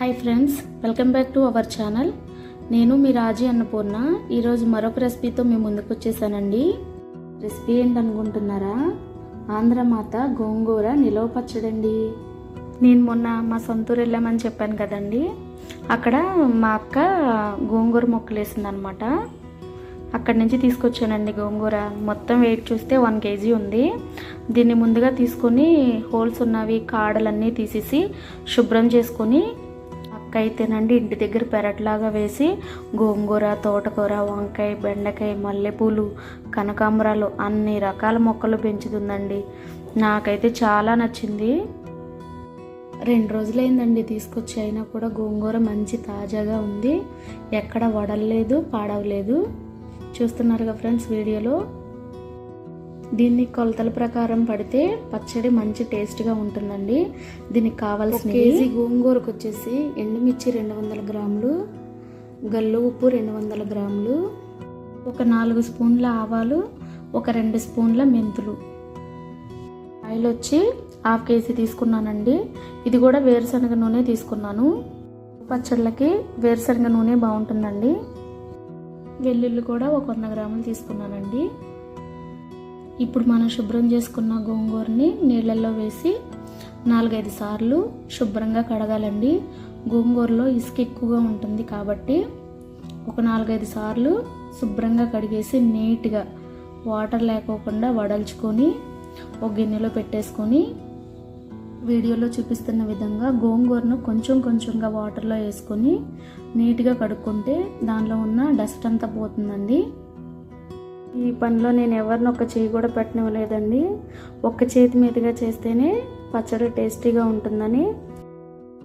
Hi friends, welcome back to our channel. నేను మీ రాజీ అన్నపూర్ణ. ఈరోజు మరొక రెసిపీతో మీ ముందుకు వచ్చేసానండి. రెసిపీ ఏంటనుకుంటున్నారా? ఆంధ్రమాత గోంగూర నిలవ పచ్చడండి. నేను మొన్న మా సొంతూరు వెళ్ళామని చెప్పాను కదండి. అక్కడ మా అక్క గోంగూర మొక్కలు వేసిందనమాట. అక్కడి నుంచి తీసుకొచ్చానండి గోంగూర. మొత్తం వెయిట్ చూస్తే 1 kg ఉంది. దీన్ని ముందుగా తీసుకొని హోల్స్ ఉన్నవి కాడలన్నీ తీసేసి శుభ్రం చేసుకొని అక్క అయితేనండి ఇంటి దగ్గర పెరట్లాగా వేసి గోంగూర, తోటకూర, వంకాయ, బెండకాయ, మల్లెపూలు, కనకాంబరాలు అన్ని రకాల మొక్కలు పెంచుతుందండి. నాకైతే చాలా నచ్చింది. 2 రోజులైందండి తీసుకొచ్చి, అయినా కూడా గోంగూర మంచి తాజాగా ఉంది. ఎక్కడ వడలేదు, పాడవలేదు. చూస్తున్నారుగా ఫ్రెండ్స్ వీడియోలో. దీన్ని కొలతల ప్రకారం పడితే పచ్చడి మంచి టేస్ట్గా ఉంటుందండి. దీనికి కావాల్సిన కేజీ గోంగూరకు వచ్చేసి ఎండుమిర్చి 200 గ్రాములు, గల్లు ఉప్పు 200 గ్రాములు, ఒక 4 స్పూన్ల ఆవాలు, ఒక 2 స్పూన్ల మెంతులు, ఆయిల్ వచ్చి 1/2 kg తీసుకున్నానండి. ఇది కూడా వేరుశనగ నూనె తీసుకున్నాను. పచ్చళ్ళకి వేరుశనగ నూనె బాగుంటుందండి. వెల్లుల్లి కూడా ఒక 100 గ్రాములు తీసుకున్నానండి. ఇప్పుడు మనం శుభ్రం చేసుకున్న గోంగూరని నీళ్ళల్లో వేసి 4-5 సార్లు శుభ్రంగా కడగాలండి. గోంగూరలో ఇసుక ఎక్కువగా ఉంటుంది కాబట్టి ఒక 4-5 సార్లు శుభ్రంగా కడిగేసి నీట్గా వాటర్ లేకోకుండా వడల్చుకొని ఒక గిన్నెలో పెట్టేసుకొని వీడియోలో చూపిస్తున్న విధంగా గోంగూరను కొంచెం కొంచెంగా వాటర్లో వేసుకొని నీట్గా కడుక్కుంటే దానిలో ఉన్న డస్ట్ అంతా పోతుందండి. ఈ పనిలో నేను ఎవరిని ఒక్క చేయి కూడా పెట్టనివ్వలేదండి. ఒక్క చేతి మీదుగా చేస్తేనే పచ్చడి టేస్టీగా ఉంటుందని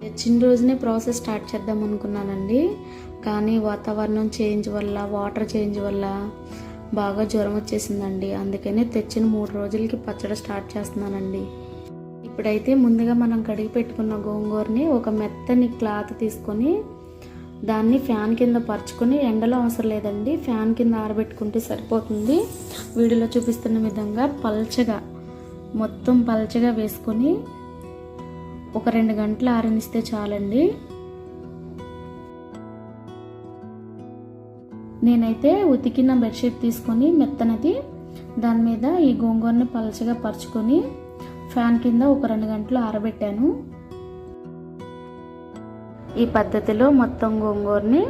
తెచ్చిన రోజునే ప్రాసెస్ స్టార్ట్ చేద్దాం అనుకున్నానండి. కానీ వాతావరణం చేంజ్ వల్ల, వాటర్ చేంజ్ వల్ల బాగా జ్వరం వచ్చేసిందండి. అందుకని తెచ్చిన 3 రోజులకి పచ్చడి స్టార్ట్ చేస్తున్నానండి. ఇప్పుడైతే ముందుగా మనం కడిగి పెట్టుకున్న గోంగూరని ఒక మెత్తని క్లాత్ తీసుకొని దాన్ని ఫ్యాన్ కింద పరుచుకొని, ఎండలో అవసరం లేదండి, ఫ్యాన్ కింద ఆరబెట్టుకుంటే సరిపోతుంది. వీడియోలో చూపిస్తున్న విధంగా మొత్తం పల్చగా వేసుకొని ఒక 2 గంటలు ఆరనిస్తే చాలండి. నేనైతే ఉతికిన బెడ్షీట్ తీసుకొని మెత్తనది దాని మీద ఈ గోంగూరని పల్చగా పరుచుకొని ఫ్యాన్ కింద ఒక 2 గంటలు ఆరబెట్టాను. ఈ పద్ధతిలో మొత్తం గోంగూరని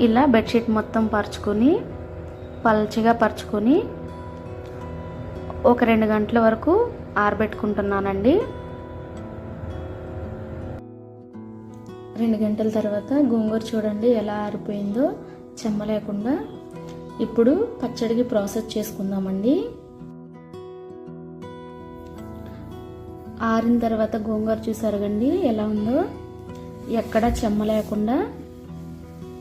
ఇలా బెడ్షీట్ మొత్తం పరుచుకొని పల్చగా పరుచుకొని ఒక 2 గంటల వరకు ఆరబెట్టుకుంటున్నానండి. 2 గంటల తర్వాత గోంగూర చూడండి ఎలా ఆరిపోయిందో, చెమ్మ లేకుండా. ఇప్పుడు పచ్చడికి ప్రాసెస్ చేసుకుందామండి. ఆరిన తర్వాత గోంగూర చూసారు కండి ఎలా ఉందో, ఎక్కడ చెమ్మ లేకుండా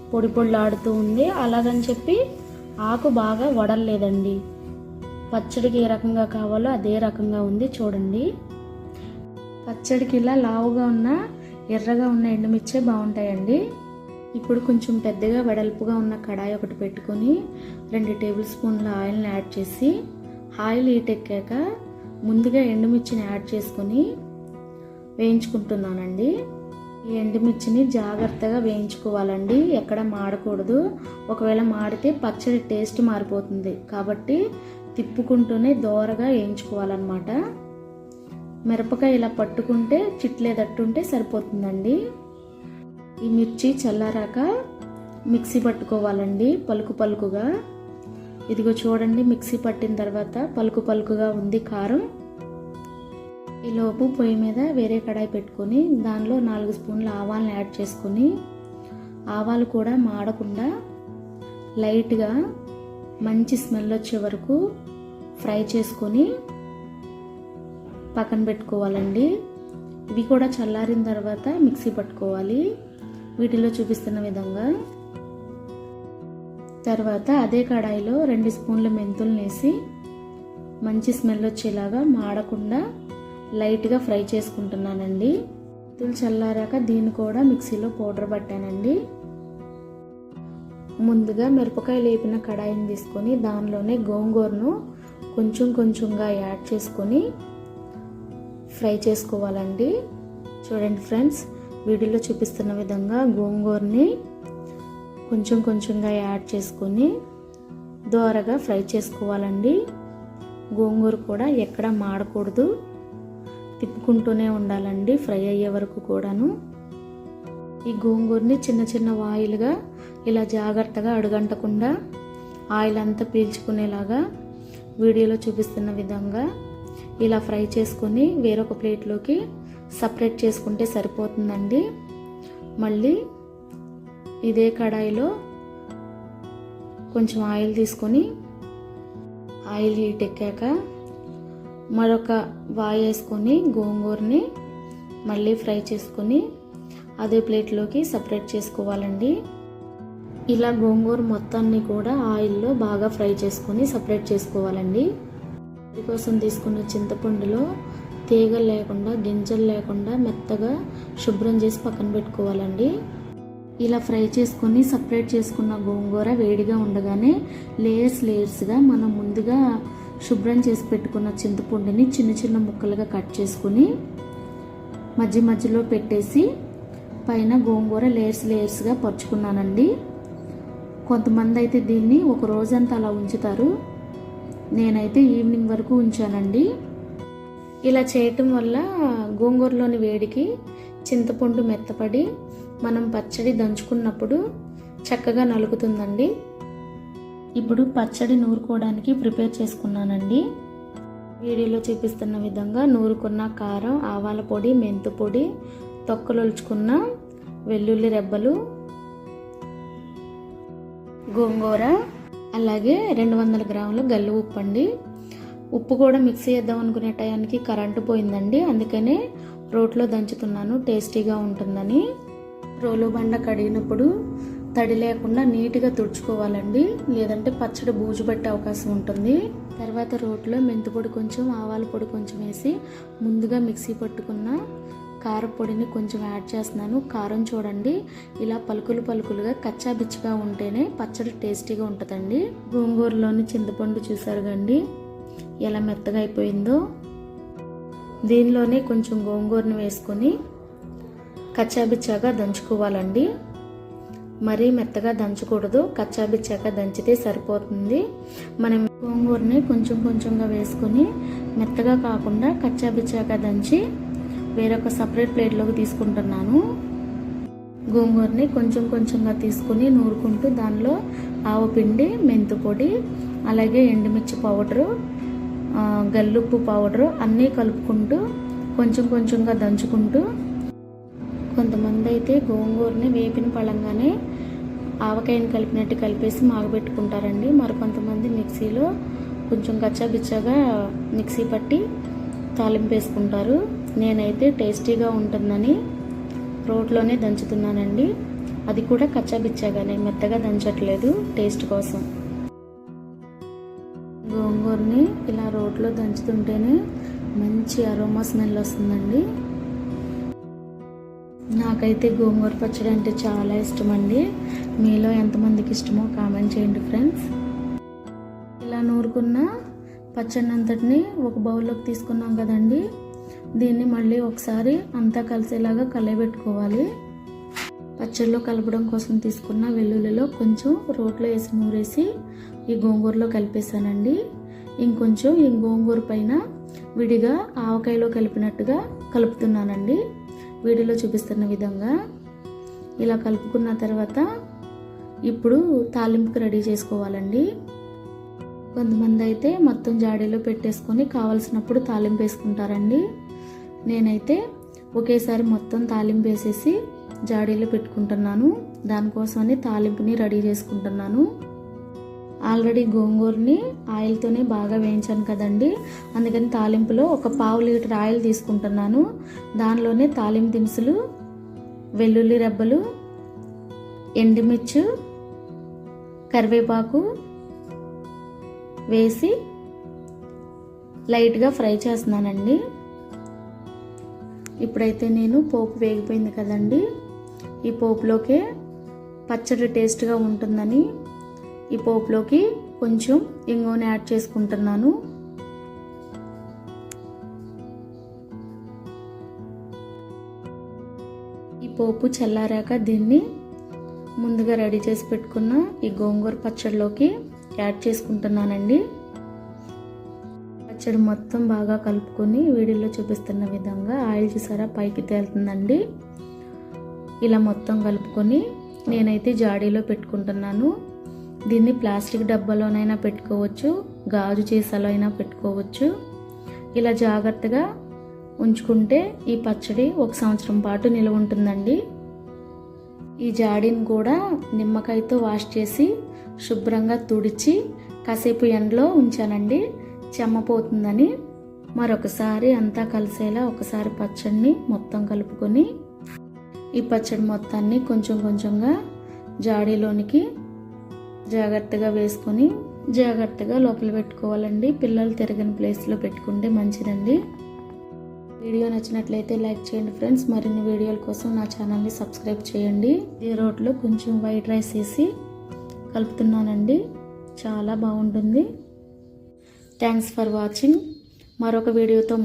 పొడి పొడిలాడుతూ ఉంది. అలాగని చెప్పి ఆకు బాగా వడలేదండి. పచ్చడికి ఏ రకంగా కావాలో అదే రకంగా ఉంది చూడండి. పచ్చడికి ఇలా లావుగా ఉన్న, ఎర్రగా ఉన్న ఎండుమిర్చే బాగుంటాయండి. ఇప్పుడు కొంచెం పెద్దగా వెడల్పుగా ఉన్న కడాయి ఒకటి పెట్టుకొని 2 టేబుల్ స్పూన్ల ఆయిల్ని యాడ్ చేసి, ఆయిల్ హీట్ ఎక్కాక ముందుగా ఎండుమిర్చిని యాడ్ చేసుకొని వేయించుకుంటున్నానండి. ఈ ఎండుమిర్చిని జాగ్రత్తగా వేయించుకోవాలండి, ఎక్కడ మాడకూడదు. ఒకవేళ మాడితే పచ్చడి టేస్ట్ మారిపోతుంది కాబట్టి తిప్పుకుంటూనే దోరగా వేయించుకోవాలన్నమాట. మిరపకాయ ఇలా పట్టుకుంటే చిట్లేదట్టుంటే సరిపోతుందండి. ఈ మిర్చి చల్లారాక మిక్సీ పట్టుకోవాలండి పలుకు పలుకుగా. ఇదిగో చూడండి, మిక్సీ పట్టిన తర్వాత పలుకు పలుకుగా ఉంది కారం. ఈలోపు పొయ్యి మీద వేరే కడాయి పెట్టుకొని దానిలో 4 స్పూన్ల ఆవాలను యాడ్ చేసుకొని, ఆవాలు కూడా మాడకుండా లైట్గా మంచి స్మెల్ వచ్చే వరకు ఫ్రై చేసుకొని పక్కన పెట్టుకోవాలండి. ఇవి కూడా చల్లారిన తర్వాత మిక్సీ పట్టుకోవాలి వీటిలో చూపిస్తున్న విధంగా. తర్వాత అదే కడాయిలో 2 స్పూన్ల మెంతులను వేసి మంచి స్మెల్ వచ్చేలాగా మాడకుండా లైట్గా ఫ్రై చేసుకుంటున్నానండి. మెంతులు చల్లారాక దీన్ని కూడా మిక్సీలో పౌడర్ పట్టానండి. ముందుగా మిరపకాయలు వేపిన కడాయిని తీసుకొని దానిలోనే గోంగూరను కొంచెం కొంచెంగా యాడ్ చేసుకొని ఫ్రై చేసుకోవాలండి. చూడండి ఫ్రెండ్స్, వీడియోలో చూపిస్తున్న విధంగా గోంగూరని కొంచెం కొంచెంగా యాడ్ చేసుకొని దోరగా ఫ్రై చేసుకోవాలండి. గోంగూర కూడా ఎక్కడ మాడకూడదు, తిప్పుకుంటూనే ఉండాలండి ఫ్రై అయ్యే వరకు కూడాను. ఈ గోంగూరని చిన్న చిన్న వాయిల్గా ఇలా జాగ్రత్తగా అడుగంటకుండా ఆయిల్ అంతా పీల్చుకునేలాగా వీడియోలో చూపిస్తున్న విధంగా ఇలా ఫ్రై చేసుకొని వేరొక ప్లేట్లోకి సపరేట్ చేసుకుంటే సరిపోతుందండి. మళ్ళీ ఇదే కడాయిలో కొంచెం ఆయిల్ తీసుకొని ఆయిల్ హీట్ ఎక్కాక మరొక వాయి వేసుకొని గోంగూరని మళ్ళీ ఫ్రై చేసుకొని అదే ప్లేట్లోకి సపరేట్ చేసుకోవాలండి. ఇలా గోంగూర మొత్తాన్ని కూడా ఆయిల్లో బాగా ఫ్రై చేసుకొని సపరేట్ చేసుకోవాలండి. దీనికోసం తీసుకున్న చింతపండులో తీగలు లేకుండా గింజలు లేకుండా మెత్తగా శుభ్రం చేసి పక్కన పెట్టుకోవాలండి. ఇలా ఫ్రై చేసుకొని సపరేట్ చేసుకున్న గోంగూర వేడిగా ఉండగానే లేయర్స్గా మనం ముందుగా శుభ్రం చేసి పెట్టుకున్న చింతపండుని చిన్న చిన్న ముక్కలుగా కట్ చేసుకుని మధ్యలో పెట్టేసి పైన గోంగూర లేయర్స్గా పరుచుకున్నానండి. కొంతమంది అయితే దీన్ని ఒక రోజంతా అలా ఉంచుతారు, నేనైతే ఈవినింగ్ వరకు ఉంచానండి. ఇలా చేయటం వల్ల గోంగూరలోని వేడికి చింతపండు మెత్తపడి మనం పచ్చడి దంచుకున్నప్పుడు చక్కగా నలుగుతుందండి. ఇప్పుడు పచ్చడి నూరుకోవడానికి ప్రిపేర్ చేసుకున్నానండి. వీడియోలో చూపిస్తున్న విధంగా నూరుకున్న కారం, ఆవాల పొడి, మెంతు పొడి, తొక్కలొల్చుకున్న వెల్లుల్లి రెబ్బలు, గోంగూర, అలాగే 200 గ్రాముల గల్లు ఉప్పు అండి. ఉప్పు కూడా మిక్సీ చేద్దాం అనుకునే టయానికి కరెంటు పోయిందండి, అందుకనే రోట్లో దంచుతున్నాను టేస్టీగా ఉంటుందని. రోలు బండ కడిగినప్పుడు తడి లేకుండా నీట్గా తుడుచుకోవాలండి, లేదంటే పచ్చడి బూజు పట్టే అవకాశం ఉంటుంది. తర్వాత రోట్లో మెంతిపొడి కొంచెం, ఆవాల పొడి కొంచెం వేసి ముందుగా మిక్సీ పట్టుకున్న కారపొడిని కొంచెం యాడ్ చేస్తున్నాను. కారం చూడండి ఇలా పలుకులుగా కచ్చా బిచ్చిగా ఉంటేనే పచ్చడి టేస్టీగా ఉంటుందండి. గోంగూరలోని చింతపండు చూసారు కండి ఎలా మెత్తగా అయిపోయిందో. దీనిలోనే కొంచెం గోంగూరను వేసుకొని కచ్చాబిచ్చాగా దంచుకోవాలండి. మరీ మెత్తగా దంచకూడదు, కచ్చాబిచ్చాగా దంచితే సరిపోతుంది. మనం గోంగూరని కొంచెంగా వేసుకొని మెత్తగా కాకుండా కచ్చాబిచ్చాగా దంచి వేరొక సపరేట్ ప్లేట్లోకి తీసుకుంటున్నాను. గోంగూరని కొంచెంగా తీసుకుని నూరుకుంటూ దానిలో ఆవపిండి, మెంతు పొడి, అలాగే ఎండుమిర్చి పౌడరు, గల్లుప్పు పౌడరు అన్నీ కలుపుకుంటూ కొంచెంగా దంచుకుంటూ, కొంతమంది అయితే గోంగూరని వేపిన పళంగానే ఆవకాయని కలిపినట్టు కలిపేసి మాగబెట్టుకుంటారండి. మరికొంతమంది మిక్సీలో కొంచెం కచ్చాబిచ్చాగా మిక్సీ పట్టి తాలింపు వేసుకుంటారు. నేనైతే టేస్టీగా ఉంటుందని రోట్లోనే దంచుతున్నానండి, అది కూడా కచ్చాబిచ్చాగానే, మెత్తగా దంచట్లేదు టేస్ట్ కోసం. గోంగూరని ఇలా రోట్లో దంచుతుంటేనే మంచి అరోమా స్మెల్ వస్తుందండి. నాకైతే గోంగూర పచ్చడి అంటే చాలా ఇష్టం అండి. మీలో ఎంతమందికి ఇష్టమో కామెంట్ చేయండి ఫ్రెండ్స్. ఇలా నూరుకున్న పచ్చడి అంతటిని ఒక బౌల్లోకి తీసుకున్నాం కదండి, దీన్ని మళ్ళీ ఒకసారి అంతా కలిసేలాగా కలయబెట్టుకోవాలి. పచ్చడిలో కలపడం కోసం తీసుకున్న వెల్లుల్లిలో కొంచెం రోట్లో వేసి నూరేసి ఈ గోంగూరలో కలిపేసానండి. ఇంకొంచెం ఈ గోంగూర పైన విడిగా ఆవకాయలో కలిపినట్టుగా కలుపుతున్నానండి. వీడియోలో చూపిస్తున్న విధంగా ఇలా కలుపుకున్న తర్వాత ఇప్పుడు తాలింపుకి రెడీ చేసుకోవాలండి. కొంతమంది అయితే మొత్తం జాడీలో పెట్టేసుకొని కావలసినప్పుడు తాలింపు వేసుకుంటారండి. నేనైతే ఒకేసారి మొత్తం తాలింపు వేసేసి జాడీలో పెట్టుకుంటున్నాను. దానికోసమని తాలింపుని రెడీ చేసుకుంటున్నాను. ఆల్రెడీ గోంగూరని ఆయిల్తోనే బాగా వేయించాను కదండి, అందుకని తాలింపులో ఒక 1/2 లీటర్ ఆయిల్ తీసుకుంటున్నాను. దానిలోనే తాలింపు దినుసులు, వెల్లుల్లి రెబ్బలు, ఎండుమిర్చి, కరివేపాకు వేసి లైట్గా ఫ్రై చేస్తున్నానండి. ఇప్పుడైతే నేను పోపు వేగిపోయింది కదండి, ఈ పోపులోకే పచ్చడి టేస్ట్గా ఉంటుందని ఈ పోపులోకి కొంచెం ఇంగువని యాడ్ చేసుకుంటున్నాను. ఈ పోపు చల్లారాక దీన్ని ముందుగా రెడీ చేసి పెట్టుకున్న ఈ గోంగూర పచ్చడిలోకి యాడ్ చేసుకుంటున్నానండి. పచ్చడి మొత్తం బాగా కలుపుకొని వీడియోలో చూపిస్తున్న విధంగా ఆయిల్ చూసారా పైకి తేలుతుందండి. ఇలా మొత్తం కలుపుకొని నేనైతే జాడీలో పెట్టుకుంటున్నాను. దీన్ని ప్లాస్టిక్ డబ్బాలోనైనా పెట్టుకోవచ్చు, గాజు సీసాలో అయినా పెట్టుకోవచ్చు. ఇలా జాగ్రత్తగా ఉంచుకుంటే ఈ పచ్చడి 1 సంవత్సరం పాటు నిల్వ ఉంటుందండి. ఈ జాడీని కూడా నిమ్మకాయతో వాష్ చేసి శుభ్రంగా తుడిచి కాసేపు ఎండలో ఉంచానండి, చెమ్మపోతుందని. మరొకసారి అంతా కలిసేలా ఒకసారి పచ్చడిని మొత్తం కలుపుకొని ఈ పచ్చడి మొత్తాన్ని కొంచెం కొంచెంగా జాడీలోనికి జాగ్రత్తగా వేసుకొని జాగ్రత్తగా లోపల పెట్టుకోవాలండి. పిల్లలు తిరగని ప్లేస్లో పెట్టుకుంటే మంచిదండి. వీడియో నచ్చినట్లయితే లైక్ చేయండి ఫ్రెండ్స్. మరిన్ని వీడియోల కోసం నా ఛానల్ని సబ్స్క్రైబ్ చేయండి. ఈ రోట్లో కొంచెం వైట్ రైస్ వేసి కలుపుతున్నానండి, చాలా బాగుంటుంది. Thanks for watching. మరొక వీడియోతో